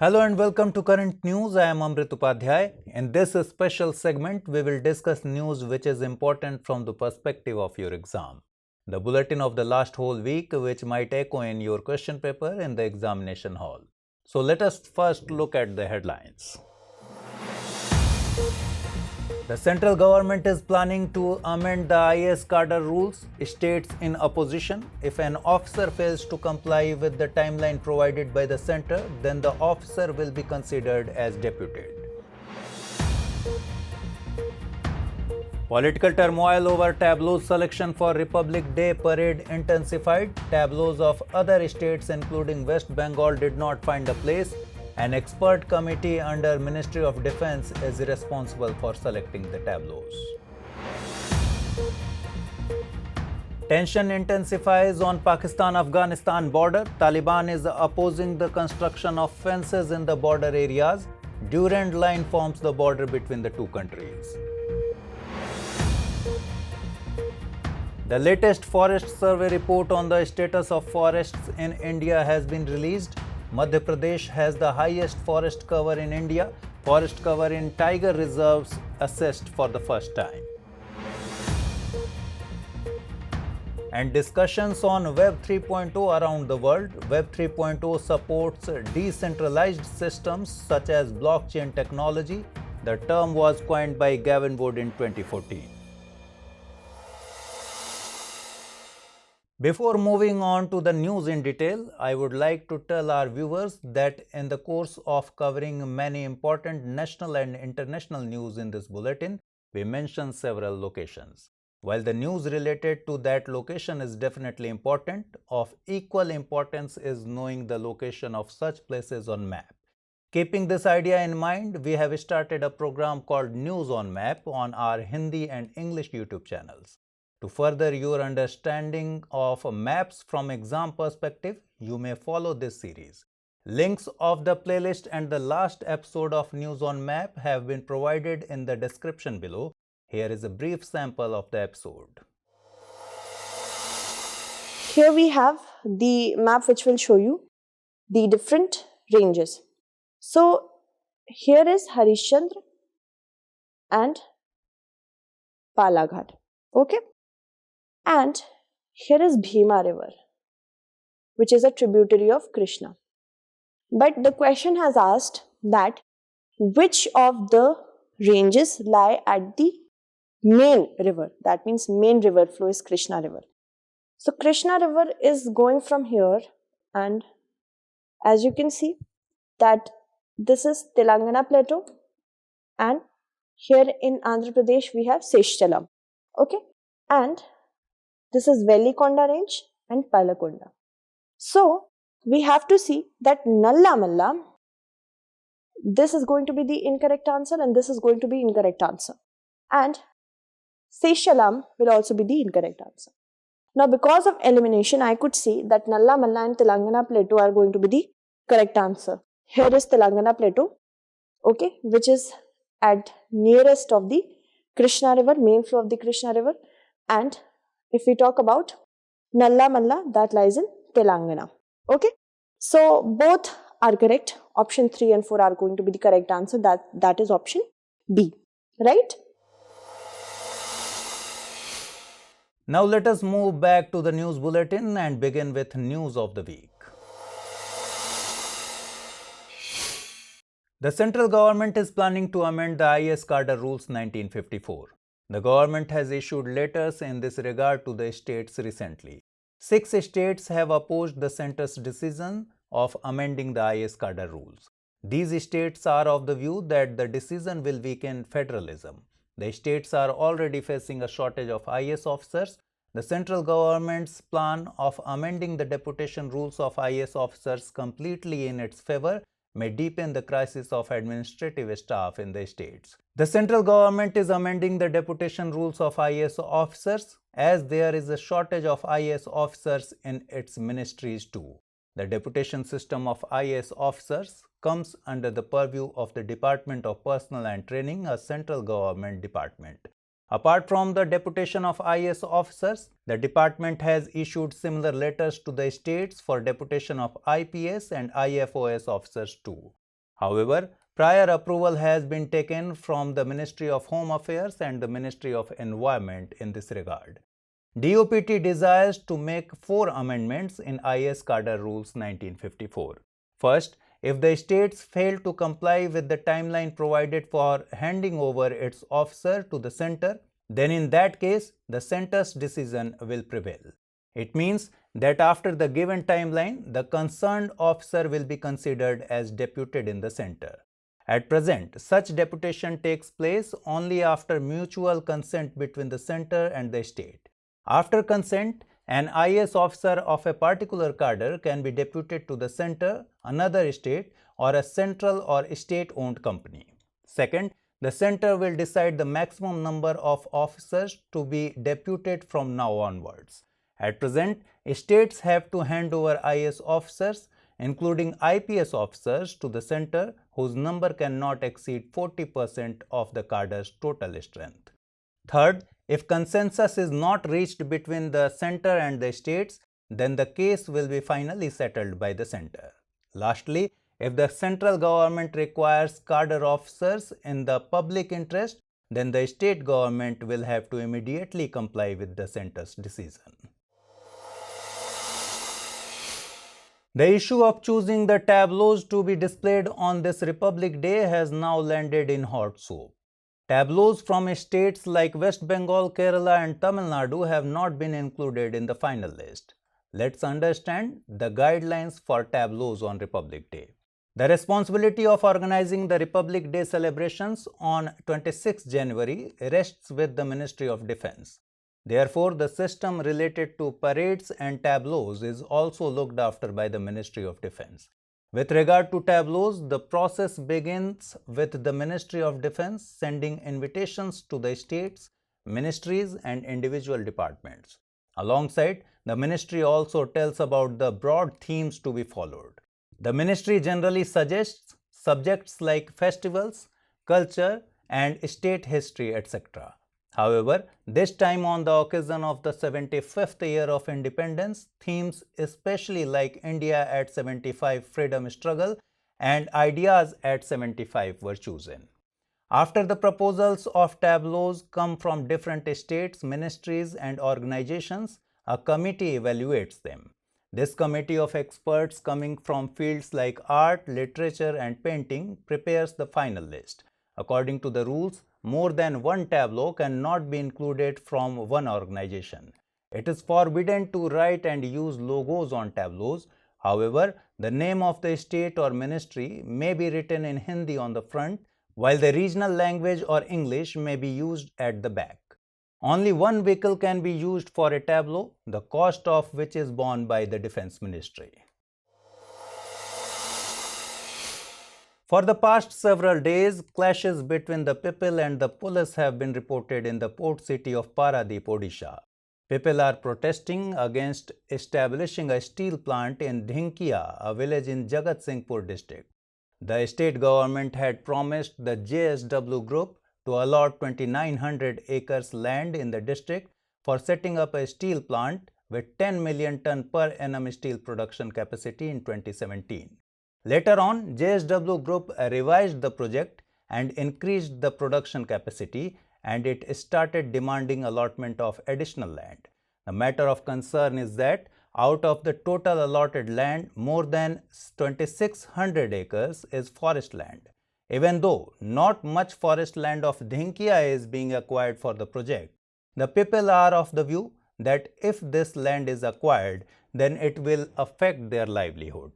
Hello and welcome to Current News. I am Amrit Upadhyay. In this special segment, we will discuss news which is important from the perspective of your exam. The bulletin of the last whole week which might echo in your question paper in the examination hall. So let us first look at the headlines. The central government is planning to amend the Iscarder Rules. States in opposition. If an officer fails to comply with the timeline provided by the center, then the officer will be considered as deputed. Political turmoil over tableaux selection for Republic Day parade intensified. Tableaux of other states including West Bengal did not find a place. An expert committee under Ministry of Defence is responsible for selecting the tableaux. Tension intensifies on Pakistan-Afghanistan border. Taliban is opposing the construction of fences in the border areas. Durand Line forms the border between the two countries. The latest forest survey report on the status of forests in India has been released. Madhya Pradesh has the highest forest cover in India. Forest cover in tiger reserves assessed for the first time. And discussions on Web 3.0 around the world. Web 3.0 supports decentralized systems such as blockchain technology. The term was coined by Gavin Wood in 2014. Before moving on to the news in detail, I would like to tell our viewers that in the course of covering many important national and international news in this bulletin, we mention several locations. While the news related to that location is definitely important, of equal importance is knowing the location of such places on map. Keeping this idea in mind, we have started a program called News on Map on our Hindi and English YouTube channels. To further your understanding of maps from exam perspective, you may follow this series. Links of the playlist and the last episode of News on Map have been provided in the description below. Here is a brief sample of the episode. Here we have the map which will show you the different ranges. So here is Harishchandra and Palaghat. Okay. And here is Bhima River, which is a tributary of Krishna. But the question has asked that which of the ranges lie at the main river? That means main river flow is Krishna River. So Krishna River is going from here, and as you can see that this is Telangana Plateau, and here in Andhra Pradesh we have Seshchalam. Okay, and this is Velikonda range and Palakonda. So we have to see that Nalla Malla, this is going to be the incorrect answer and this is going to be incorrect answer. And Seshalam will also be the incorrect answer. Now because of elimination, I could say that Nalla Malla and Telangana Plateau are going to be the correct answer. Here is Telangana Plateau, okay, which is at nearest of the Krishna River, main flow of the Krishna River, and if we talk about Nalla Malla, that lies in Telangana. Okay. So both are correct. Option 3 and 4 are going to be the correct answer. That is option B. Right? Now let us move back to the news bulletin and begin with news of the week. The central government is planning to amend the Iscarder Rules 1954. The government has issued letters in this regard to the states recently. 6 states have opposed the centre's decision of amending the Iscarder Rules. These states are of the view that the decision will weaken federalism. The states are already facing a shortage of IAS officers. The central government's plan of amending the deputation rules of IAS officers completely in its favor may deepen the crisis of administrative staff in the states. The central government is amending the deputation rules of IAS officers as there is a shortage of IAS officers in its ministries too. The deputation system of IAS officers comes under the purview of the Department of Personnel and Training, a central government department. Apart from the deputation of IAS officers, the department has issued similar letters to the states for deputation of IPS and IFOS officers too. However, prior approval has been taken from the Ministry of Home Affairs and the Ministry of Environment in this regard. DOPT desires to make 4 amendments in Iscarder Rules 1954. First, if the states fail to comply with the timeline provided for handing over its officer to the center, then in that case, the center's decision will prevail. It means that after the given timeline, the concerned officer will be considered as deputed in the center. At present, such deputation takes place only after mutual consent between the center and the state. After consent, an IAS officer of a particular cadre can be deputed to the center, another state, or a central or state-owned company. Second, the center will decide the maximum number of officers to be deputed from now onwards. At present, states have to hand over IAS officers, including IPS officers, to the center, whose number cannot exceed 40% of the cadre's total strength. Third, if consensus is not reached between the center and the states, then the case will be finally settled by the center. Lastly, if the central government requires cadre officers in the public interest, then the state government will have to immediately comply with the center's decision. The issue of choosing the tableaux to be displayed on this Republic Day has now landed in hot soup. Tableaux from states like West Bengal, Kerala and Tamil Nadu have not been included in the final list. Let's understand the guidelines for tableaux on Republic Day. The responsibility of organizing the Republic Day celebrations on 26 January rests with the Ministry of Defense. Therefore, the system related to parades and tableaux is also looked after by the Ministry of Defense. With regard to tableaux, the process begins with the Ministry of Defense sending invitations to the states, ministries and individual departments. Alongside, the ministry also tells about the broad themes to be followed. The ministry generally suggests subjects like festivals, culture and state history, etc. However, this time on the occasion of the 75th year of independence, themes especially like India at 75 freedom struggle and ideas at 75 were chosen. After the proposals of tableaux come from different states, ministries and organizations, a committee evaluates them. This committee of experts coming from fields like art, literature and painting prepares the final list. According to the rules, more than one tableau cannot be included from one organization. It is forbidden to write and use logos on tableaux. However, the name of the state or ministry may be written in Hindi on the front, while the regional language or English may be used at the back. Only one vehicle can be used for a tableau, the cost of which is borne by the Defense Ministry. For the past several days, clashes between the people and the police have been reported in the port city of Paradip, Odisha. People are protesting against establishing a steel plant in Dhinkia, a village in Jagatsinghpur district. The state government had promised the JSW group to allot 2,900 acres land in the district for setting up a steel plant with 10 million ton per annum steel production capacity in 2017. Later on, JSW Group revised the project and increased the production capacity, and it started demanding allotment of additional land. The matter of concern is that out of the total allotted land, more than 2,600 acres is forest land. Even though not much forest land of Dhinkia is being acquired for the project, the people are of the view that if this land is acquired, then it will affect their livelihood.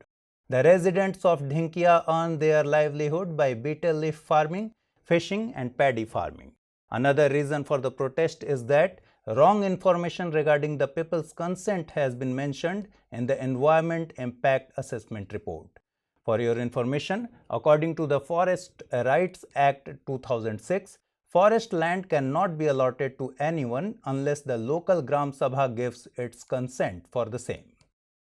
The residents of Dhinkia earn their livelihood by betel leaf farming, fishing and paddy farming. Another reason for the protest is that wrong information regarding the people's consent has been mentioned in the Environment Impact Assessment Report. For your information, according to the Forest Rights Act 2006, forest land cannot be allotted to anyone unless the local Gram Sabha gives its consent for the same.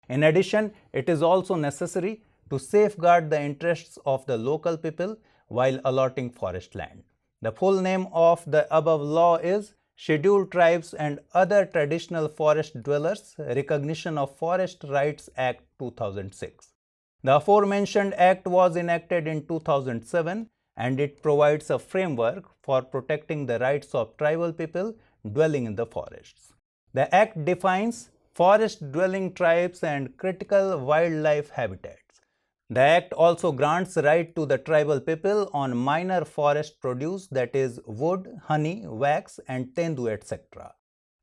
In addition, it is also necessary to safeguard the interests of the local people while allotting forest land. The full name of the above law is Scheduled Tribes and Other Traditional Forest Dwellers Recognition of Forest Rights Act 2006. The aforementioned act was enacted in 2007 and it provides a framework for protecting the rights of tribal people dwelling in the forests. The act defines forest-dwelling tribes and critical wildlife habitats. The act also grants right to the tribal people on minor forest produce, that is wood, honey, wax and tendu etc.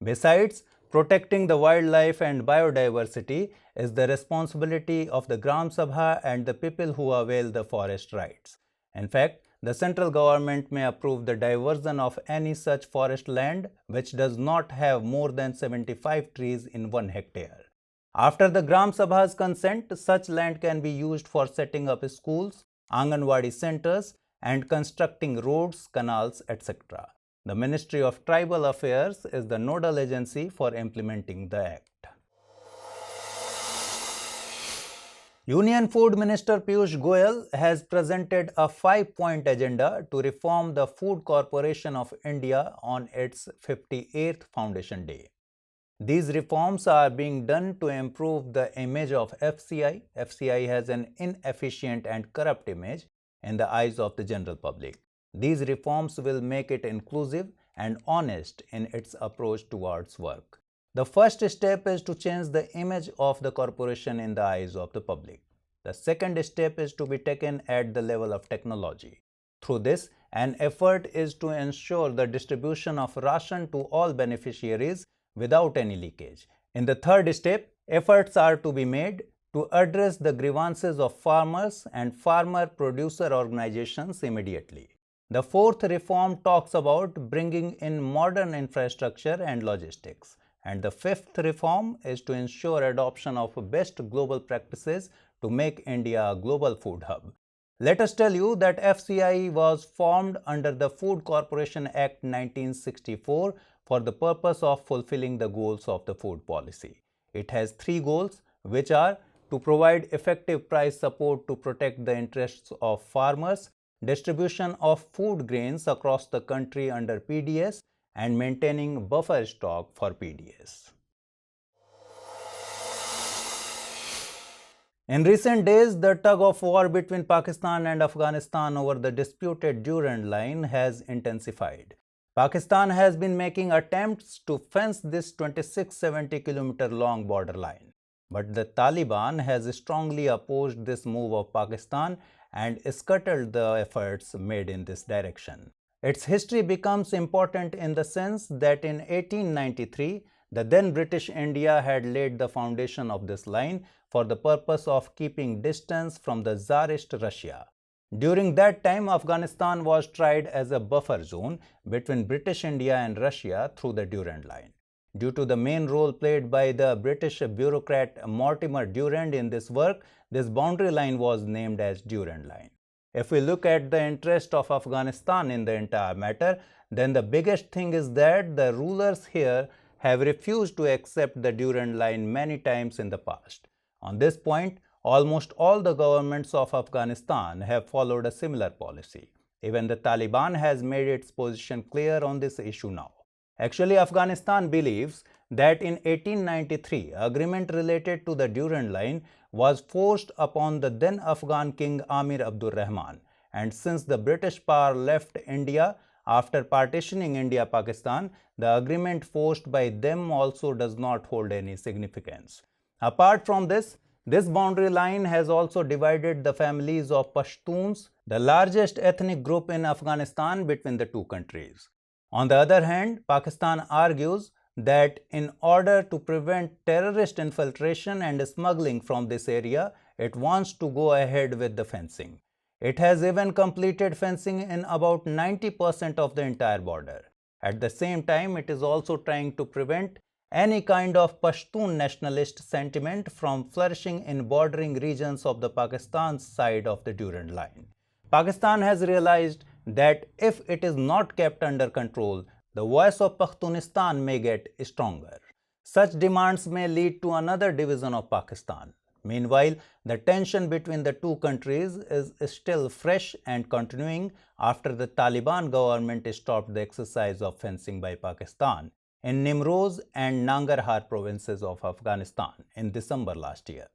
Besides, protecting the wildlife and biodiversity is the responsibility of the Gram Sabha and the people who avail the forest rights. In fact, the central government may approve the diversion of any such forest land which does not have more than 75 trees in 1 hectare. After the Gram Sabha's consent, such land can be used for setting up schools, Anganwadi centers and constructing roads, canals, etc. The Ministry of Tribal Affairs is the nodal agency for implementing the Act. Union Food Minister Piyush Goyal has presented a 5-point agenda to reform the Food Corporation of India on its 58th Foundation Day. These reforms are being done to improve the image of FCI. FCI has an inefficient and corrupt image in the eyes of the general public. These reforms will make it inclusive and honest in its approach towards work. The first step is to change the image of the corporation in the eyes of the public. The second step is to be taken at the level of technology. Through this, an effort is to ensure the distribution of ration to all beneficiaries without any leakage. In the third step, efforts are to be made to address the grievances of farmers and farmer producer organizations immediately. The fourth reform talks about bringing in modern infrastructure and logistics. And the fifth reform is to ensure adoption of best global practices to make India a global food hub. Let us tell you that FCI was formed under the Food Corporation Act 1964 for the purpose of fulfilling the goals of the food policy. It has 3 goals, which are to provide effective price support to protect the interests of farmers, distribution of food grains across the country under PDS, and maintaining buffer stock for PDS. In recent days, the tug of war between Pakistan and Afghanistan over the disputed Durand Line has intensified. Pakistan has been making attempts to fence this 2670 km long border line. But the Taliban has strongly opposed this move of Pakistan and scuttled the efforts made in this direction. Its history becomes important in the sense that in 1893, the then British India had laid the foundation of this line for the purpose of keeping distance from the Tsarist Russia. During that time, Afghanistan was tried as a buffer zone between British India and Russia through the Durand Line. Due to the main role played by the British bureaucrat Mortimer Durand in this work, this boundary line was named as Durand Line. If we look at the interest of Afghanistan in the entire matter, then the biggest thing is that the rulers here have refused to accept the Durand Line many times in the past. On this point, almost all the governments of Afghanistan have followed a similar policy. Even the Taliban has made its position clear on this issue now. Actually, Afghanistan believes that in 1893, agreement related to the Durand Line was forced upon the then Afghan king Amir Abdur Rahman, and since the British power left India after partitioning India-Pakistan, the agreement forced by them also does not hold any significance. Apart from this boundary line has also divided the families of Pashtuns, the largest ethnic group in Afghanistan, between the two countries. On the other hand, Pakistan argues that in order to prevent terrorist infiltration and smuggling from this area, it wants to go ahead with the fencing. It has even completed fencing in about 90% of the entire border. At the same time, it is also trying to prevent any kind of Pashtun nationalist sentiment from flourishing in bordering regions of the Pakistan's side of the Durand Line. Pakistan has realized that if it is not kept under control, the voice of Pakhtunistan may get stronger. Such demands may lead to another division of Pakistan. Meanwhile, the tension between the two countries is still fresh and continuing after the Taliban government stopped the exercise of fencing by Pakistan in Nimroz and Nangarhar provinces of Afghanistan in December last year.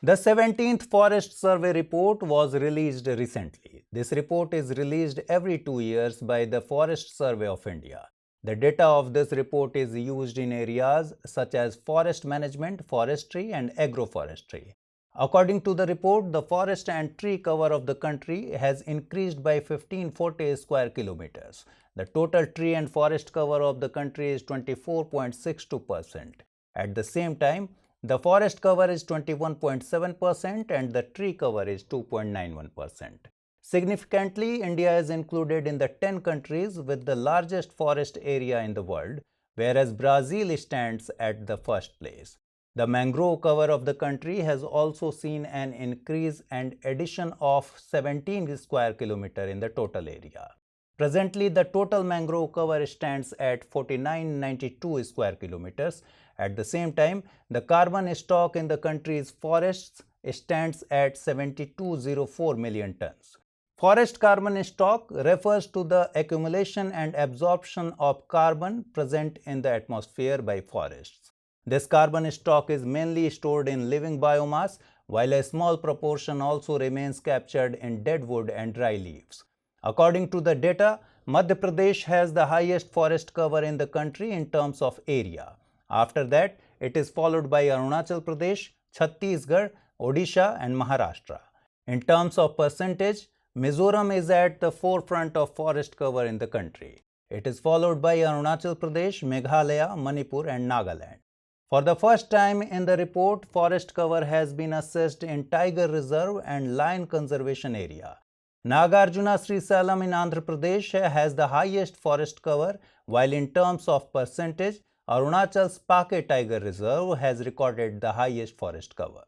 The 17th Forest Survey report was released recently. This report is released every 2 years by the Forest Survey of India. The data of this report is used in areas such as forest management, forestry, and agroforestry. According to the report, the forest and tree cover of the country has increased by 1540 square kilometers. The total tree and forest cover of the country is 24.62%. At the same time, the forest cover is 21.7% and the tree cover is 2.91%. Significantly, India is included in the 10 countries with the largest forest area in the world, whereas Brazil stands at the first place. The mangrove cover of the country has also seen an increase and addition of 17 square kilometer in the total area. Presently, the total mangrove cover stands at 4992 square kilometers. At the same time, the carbon stock in the country's forests stands at 7204 million tons. Forest carbon stock refers to the accumulation and absorption of carbon present in the atmosphere by forests. This carbon stock is mainly stored in living biomass, while a small proportion also remains captured in dead wood and dry leaves. According to the data, Madhya Pradesh has the highest forest cover in the country in terms of area. After that, it is followed by Arunachal Pradesh, Chhattisgarh, Odisha, and Maharashtra. In terms of percentage, Mizoram is at the forefront of forest cover in the country. It is followed by Arunachal Pradesh, Meghalaya, Manipur, and Nagaland. For the first time in the report, forest cover has been assessed in Tiger Reserve and Lion Conservation Area. Nagarjuna Srisalam in Andhra Pradesh has the highest forest cover, while in terms of percentage, Arunachal's Pake Tiger Reserve has recorded the highest forest cover.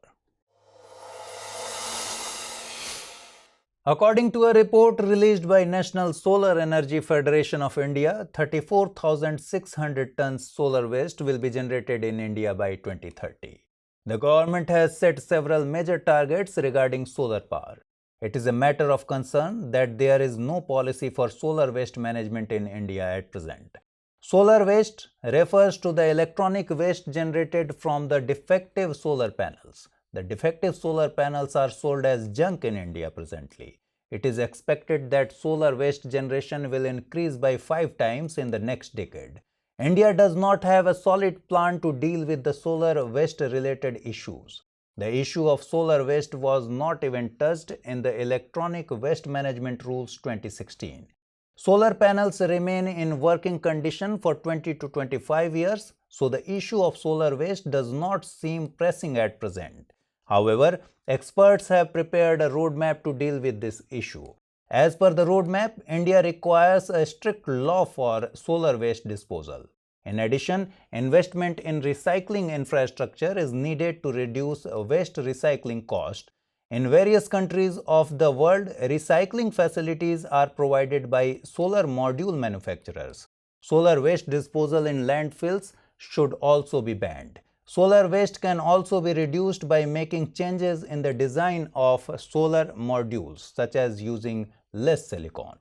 According to a report released by National Solar Energy Federation of India, 34,600 tons solar waste will be generated in India by 2030. The government has set several major targets regarding solar power. It is a matter of concern that there is no policy for solar waste management in India at present. Solar waste refers to the electronic waste generated from the defective solar panels. The defective solar panels are sold as junk in India presently. It is expected that solar waste generation will increase by 5 times in the next decade. India does not have a solid plan to deal with the solar waste related issues. The issue of solar waste was not even touched in the Electronic Waste Management Rules 2016. Solar panels remain in working condition for 20 to 25 years, so the issue of solar waste does not seem pressing at present. However, experts have prepared a roadmap to deal with this issue. As per the roadmap, India requires a strict law for solar waste disposal. In addition, investment in recycling infrastructure is needed to reduce waste recycling cost. In various countries of the world, recycling facilities are provided by solar module manufacturers. Solar waste disposal in landfills should also be banned. Solar waste can also be reduced by making changes in the design of solar modules, such as using less silicon.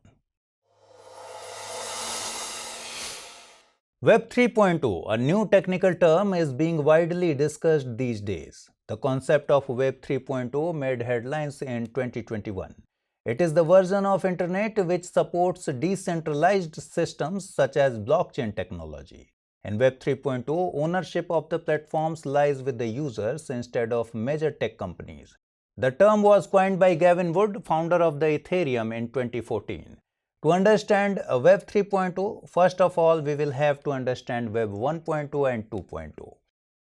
Web 3.0, a new technical term, is being widely discussed these days. The concept of Web 3.0 made headlines in 2021. It is the version of Internet which supports decentralized systems such as blockchain technology. In Web 3.0, ownership of the platforms lies with the users instead of major tech companies. The term was coined by Gavin Wood, founder of the Ethereum, in 2014. To understand Web 3.0, first of all, we will have to understand Web 1.0 and 2.0.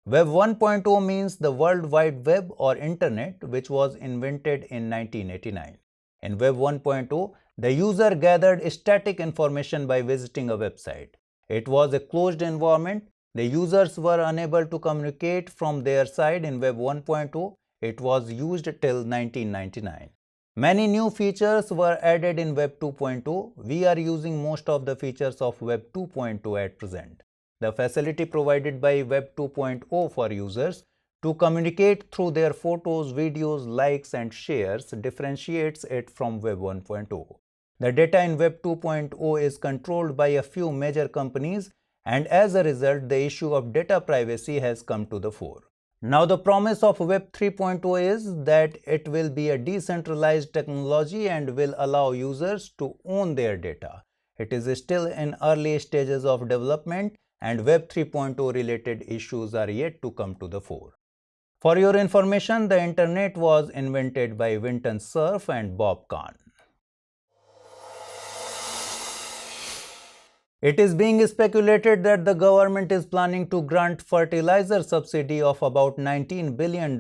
Web 1.0 means the World Wide Web or Internet, which was invented in 1989. In Web 1.0, the user gathered static information by visiting a website. It was a closed environment. The users were unable to communicate from their side in Web 1.0. It was used till 1999. Many new features were added in Web 2.0. We are using most of the features of Web 2.0 at present. The facility provided by Web 2.0 for users to communicate through their photos, videos, likes, and shares differentiates it from Web 1.0. The data in Web 2.0 is controlled by a few major companies, and as a result, the issue of data privacy has come to the fore. Now, the promise of Web 3.0 is that it will be a decentralized technology and will allow users to own their data. It is still in early stages of development, and Web 3.0 related issues are yet to come to the fore. For your information, the internet was invented by Winton Cerf and Bob Kahn. It is being speculated that the government is planning to grant fertilizer subsidy of about $19 billion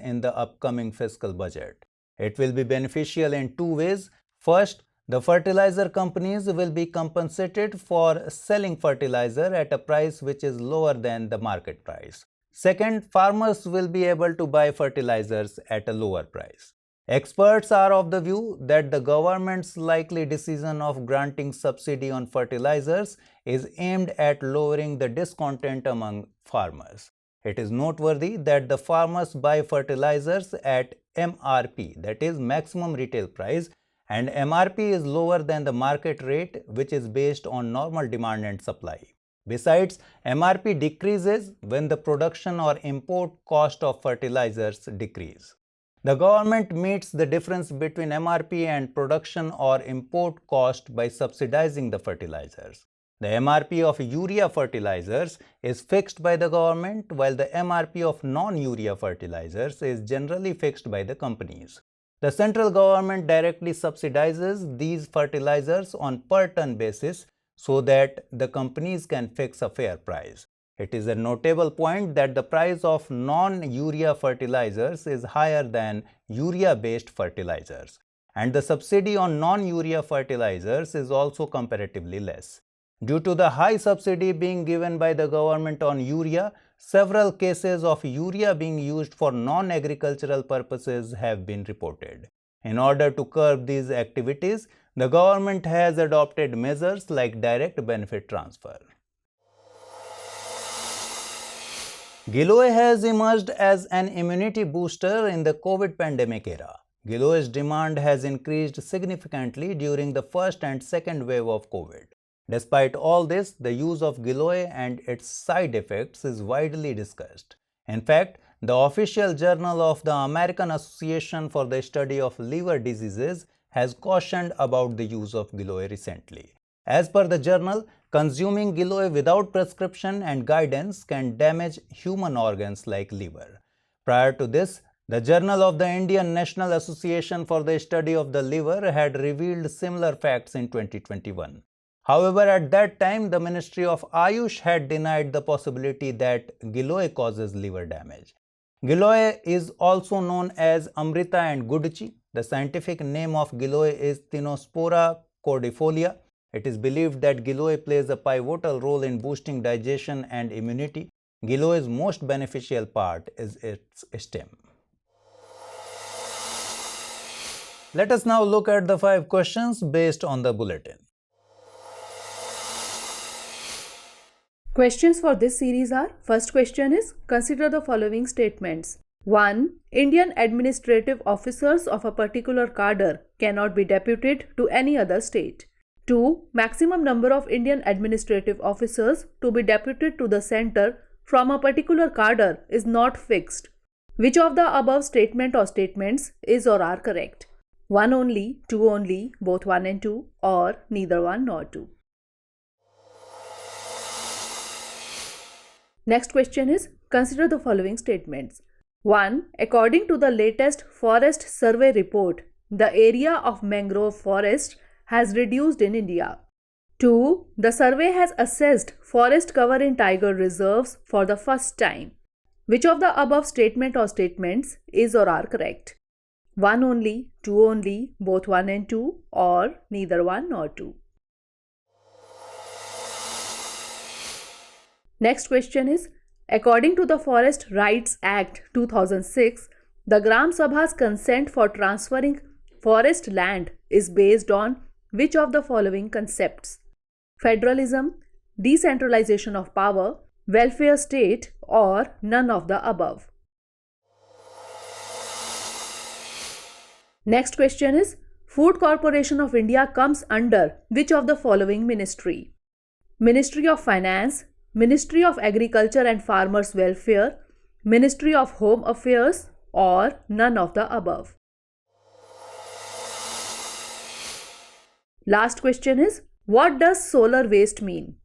in the upcoming fiscal budget. It will be beneficial in two ways. First, the fertilizer companies will be compensated for selling fertilizer at a price which is lower than the market price. Second, farmers will be able to buy fertilizers at a lower price. Experts are of the view that the government's likely decision of granting subsidy on fertilizers is aimed at lowering the discontent among farmers. It is noteworthy that the farmers buy fertilizers at MRP, that is maximum retail price, and MRP is lower than the market rate, which is based on normal demand and supply. Besides, MRP decreases when the production or import cost of fertilizers decrease. The government meets the difference between MRP and production or import cost by subsidizing the fertilizers. The MRP of urea fertilizers is fixed by the government, while the MRP of non-urea fertilizers is generally fixed by the companies. The central government directly subsidizes these fertilizers on per ton basis so that the companies can fix a fair price. It is a notable point that the price of non-urea fertilizers is higher than urea-based fertilizers, and the subsidy on non-urea fertilizers is also comparatively less. Due to the high subsidy being given by the government on urea, several cases of urea being used for non-agricultural purposes have been reported. In order to curb these activities, the government has adopted measures like direct benefit transfer. Giloy has emerged as an immunity booster in the COVID pandemic era. Giloy's demand has increased significantly during the first and second wave of COVID. Despite all this, the use of Giloy and its side effects is widely discussed. In fact, the official journal of the American Association for the Study of Liver Diseases has cautioned about the use of Giloy recently. As per the journal, consuming Giloy without prescription and guidance can damage human organs like liver. Prior to this, the Journal of the Indian National Association for the Study of the Liver had revealed similar facts in 2021. However, at that time, the Ministry of Ayush had denied the possibility that Giloy causes liver damage. Giloy is also known as Amrita and Gudchi. The scientific name of Giloy is Tinospora cordifolia. It is believed that Giloy plays a pivotal role in boosting digestion and immunity. Giloy's most beneficial part is its stem. Let us now look at the 5 questions based on the bulletin. Questions for this series are: first question is, consider the following statements. 1. Indian administrative officers of a particular cadre cannot be deputed to any other state. 2. Maximum number of Indian administrative officers to be deputed to the center from a particular cadre is not fixed. Which of the above statement or statements is or are correct? 1 only, 2 only, both 1 and 2, or neither 1 nor 2. Next question is, consider the following statements. 1. According to the latest Forest Survey report, the area of mangrove forest has reduced in India. 2. The survey has assessed forest cover in tiger reserves for the first time. Which of the above statement or statements is or are correct? 1 only, 2 only, both 1 and 2, or neither 1 nor 2. Next question is, according to the Forest Rights Act 2006, the Gram Sabha's consent for transferring forest land is based on which of the following concepts? Federalism, decentralization of power, welfare state, or none of the above. Next question is, Food Corporation of India comes under which of the following ministry? Ministry of Finance, Ministry of Agriculture and Farmers Welfare, Ministry of Home Affairs, or none of the above? Last question is, what does solar waste mean?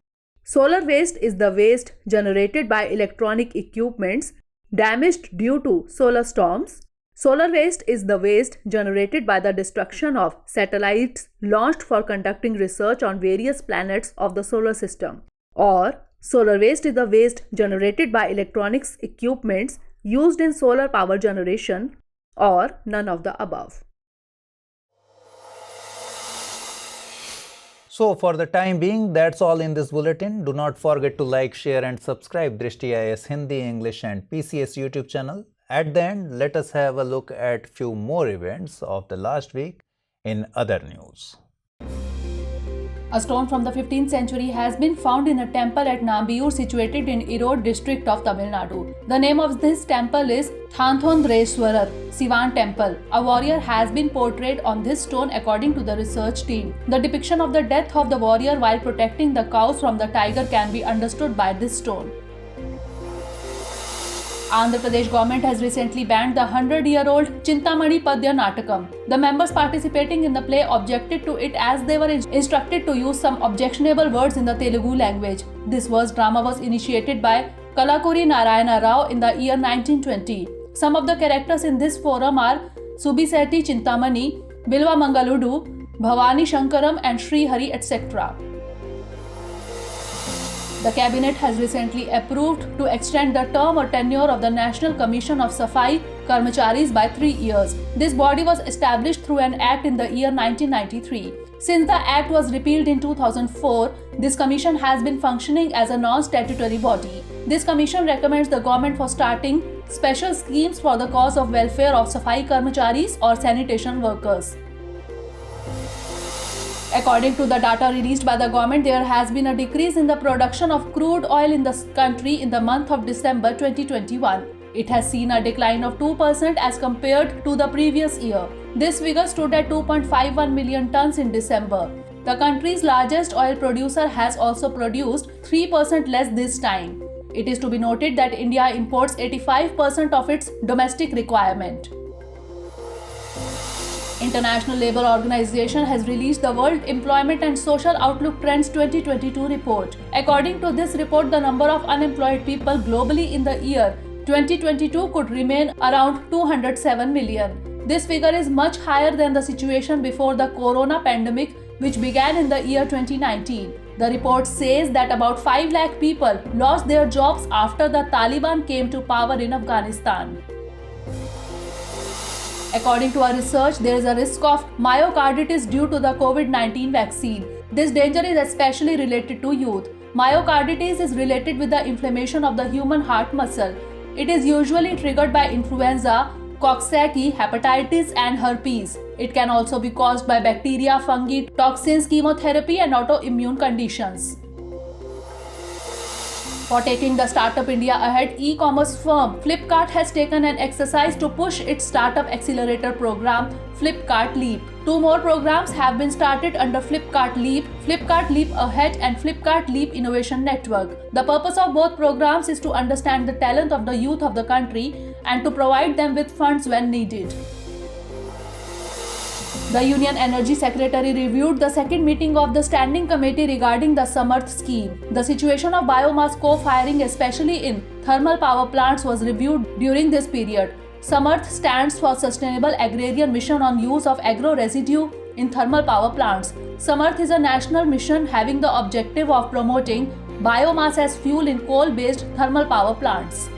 Solar waste is the waste generated by electronic equipments damaged due to solar storms. Solar waste is the waste generated by the destruction of satellites launched for conducting research on various planets of the solar system. Or, solar waste is the waste generated by electronics equipments used in solar power generation, or none of the above. So for the time being, that's all in this bulletin. Do not forget to like, share and subscribe Drishti IAS Hindi, English and PCS YouTube channel. At the end, let us have a look at few more events of the last week in other news. A stone from the 15th century has been found in a temple at Nambiyur situated in Erode district of Tamil Nadu. The name of this temple is Thanthondreswarar Sivan Temple. A warrior has been portrayed on this stone according to the research team. The depiction of the death of the warrior while protecting the cows from the tiger can be understood by this stone. Andhra Pradesh government has recently banned the 100-year-old Chintamani Padya Natakam. The members participating in the play objected to it as they were instructed to use some objectionable words in the Telugu language. This drama was initiated by Kalakuri Narayana Rao in the year 1920. Some of the characters in this forum are Subiseti Chintamani, Bilva Mangaludu, Bhavani Shankaram and Sri Hari, etc. The cabinet has recently approved to extend the term or tenure of the National Commission of Safai Karmacharis by 3 years. This body was established through an act in the year 1993. Since the act was repealed in 2004, this commission has been functioning as a non-statutory body. This commission recommends the government for starting special schemes for the cause of welfare of Safai Karmacharis or sanitation workers. According to the data released by the government, there has been a decrease in the production of crude oil in the country in the month of December 2021. It has seen a decline of 2% as compared to the previous year. This figure stood at 2.51 million tons in December. The country's largest oil producer has also produced 3% less this time. It is to be noted that India imports 85% of its domestic requirement. International Labour Organization has released the World Employment and Social Outlook Trends 2022 report. According to this report, the number of unemployed people globally in the year 2022 could remain around 207 million. This figure is much higher than the situation before the corona pandemic, which began in the year 2019. The report says that about 5 lakh people lost their jobs after the Taliban came to power in Afghanistan. According to our research, there is a risk of myocarditis due to the COVID-19 vaccine. This danger is especially related to youth. Myocarditis is related with the inflammation of the human heart muscle. It is usually triggered by influenza, Coxsackie, hepatitis and herpes. It can also be caused by bacteria, fungi, toxins, chemotherapy and autoimmune conditions. For taking the Startup India ahead, e-commerce firm Flipkart has taken an exercise to push its startup accelerator program, Flipkart Leap. 2 more programs have been started under Flipkart Leap Ahead and Flipkart Leap Innovation Network. The purpose of both programs is to understand the talent of the youth of the country and to provide them with funds when needed. The Union Energy Secretary reviewed the second meeting of the Standing Committee regarding the Samarth scheme. The situation of biomass co-firing, especially in thermal power plants, was reviewed during this period. Samarth stands for Sustainable Agrarian Mission on Use of Agro Residue in Thermal Power Plants. Samarth is a national mission having the objective of promoting biomass as fuel in coal-based thermal power plants.